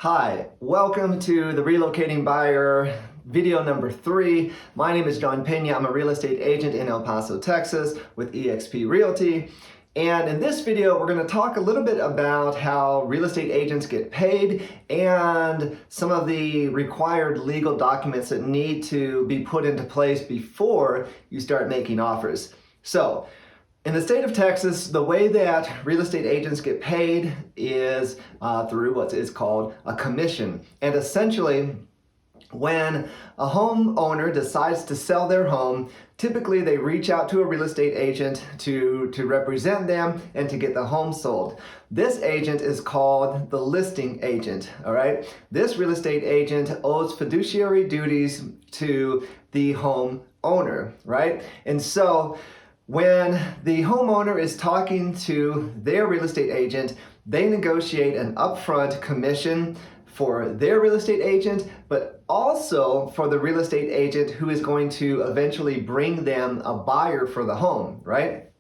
Hi, welcome to the Relocating Buyer video number 3. My name is John Peña. I'm a real estate agent in El Paso, Texas with eXp Realty. And in this video, we're going to talk a little bit about how real estate agents get paid and some of the required legal documents that need to be put into place before you start making offers. So, in the state of Texas, the way that real estate agents get paid is through what is called a commission. And essentially, when a homeowner decides to sell their home, typically they reach out to a real estate agent to represent them and to get the home sold. This agent is called the listing agent, all right? This real estate agent owes fiduciary duties to the homeowner, right? And so, when the homeowner is talking to their real estate agent, they negotiate an upfront commission for their real estate agent, but also for the real estate agent who is going to eventually bring them a buyer for the home, right?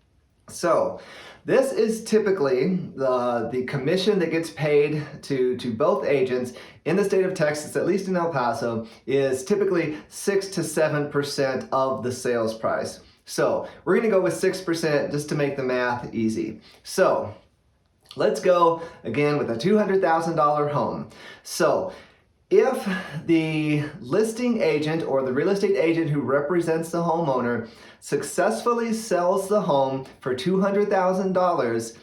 So this is typically the commission that gets paid to both agents in the state of Texas, at least in El Paso, is typically 6 to 7% of the sales price. So we're going to go with 6% just to make the math easy. So let's go again with a $200,000 home. So if the listing agent or the real estate agent who represents the homeowner successfully sells the home for $200,000,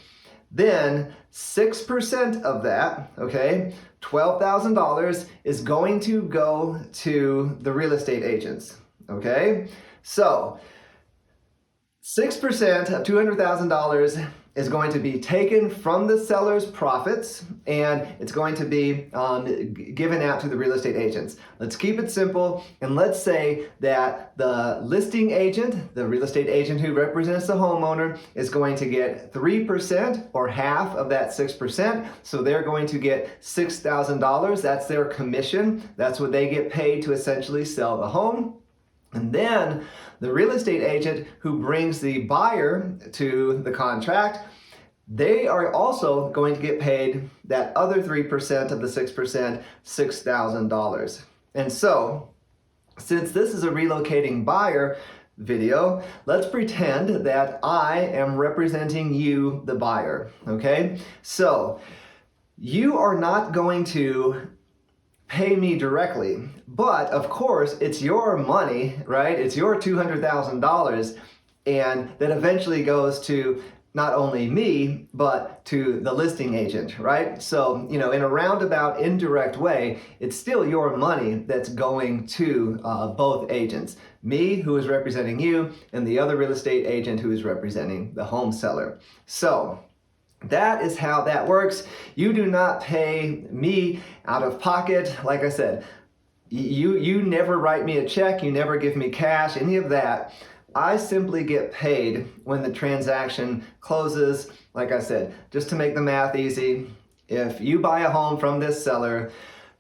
then 6% of that, okay, $12,000 is going to go to the real estate agents, okay? So 6% of $200,000 is going to be taken from the seller's profits, and it's going to be given out to the real estate agents. Let's keep it simple, and let's say that the listing agent, the real estate agent who represents the homeowner, is going to get 3% or half of that 6%. So they're going to get $6,000. That's their commission. That's what they get paid to essentially sell the home. And then the real estate agent who brings the buyer to the contract, they are also going to get paid that other 3% of the 6%, $6,000. And so, since this is a relocating buyer video, let's pretend that I am representing you, the buyer, okay? So, you are not going to pay me directly, but of course it's your money, right? It's your $200,000, and that eventually goes to not only me, but to the listing agent, right? So, in a roundabout, indirect way, it's still your money that's going to both agents. Me, who is representing you, and the other real estate agent who is representing the home seller. So, that is how that works. You do not pay me out of pocket. Like I said, you never write me a check, you never give me cash, any of that. I simply get paid when the transaction closes. Like I said, just to make the math easy, if you buy a home from this seller,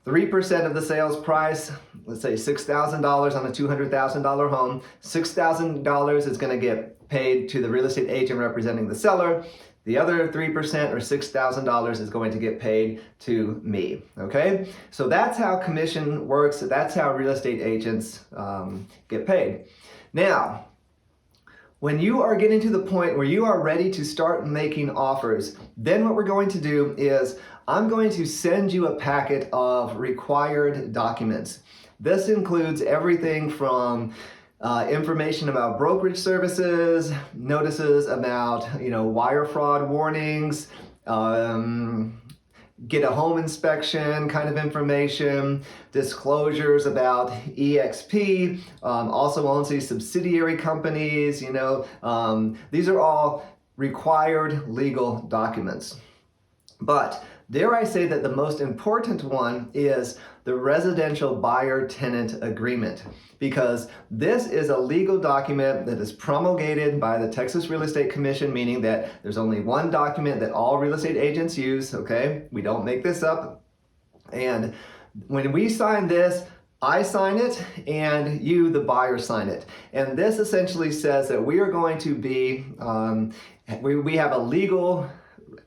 3% of the sales price, let's say $6,000 on a $200,000 home, $6,000 is going to get paid to the real estate agent representing the seller. The other 3% or $6,000 is going to get paid to me, okay? So that's how commission works. That's how real estate agents get paid. Now, when you are getting to the point where you are ready to start making offers, then what we're going to do is I'm going to send you a packet of required documents. This includes everything from information about brokerage services, notices about, wire fraud warnings, get a home inspection kind of information, disclosures about eXp, also owns these subsidiary companies, these are all required legal documents. But dare I say that the most important one is the residential buyer-tenant agreement, because this is a legal document that is promulgated by the Texas Real Estate Commission, meaning that there's only one document that all real estate agents use, okay? We don't make this up. And when we sign this, I sign it and you, the buyer, sign it. And this essentially says that we are going to be, we have a legal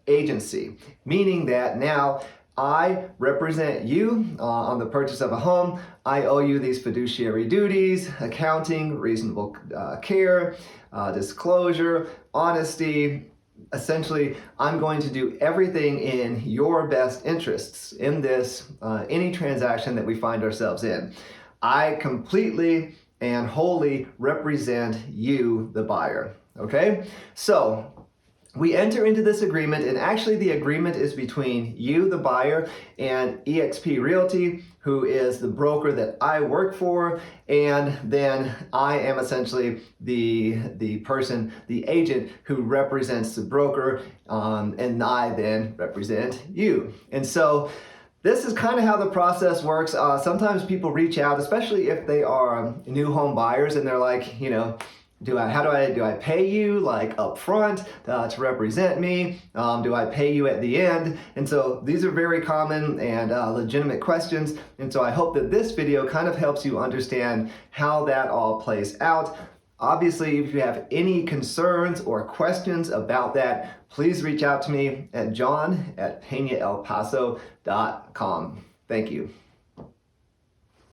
agency, meaning that now I represent you on the purchase of a home. I owe you these fiduciary duties, accounting, reasonable care, disclosure, honesty. Essentially, I'm going to do everything in your best interests in this, any transaction that we find ourselves in. I completely and wholly represent you, the buyer. Okay? So, we enter into this agreement, and actually the agreement is between you, the buyer, and eXp Realty, who is the broker that I work for, and then I am essentially the person, the agent who represents the broker, and I then represent you. And so this is kind of how the process works. Sometimes people reach out, especially if they are new home buyers, and they're like, do I pay you like up front to represent me? Do I pay you at the end? And so these are very common and legitimate questions. And so I hope that this video kind of helps you understand how that all plays out. Obviously, if you have any concerns or questions about that, please reach out to me at john@peñaelpaso.com. Thank you.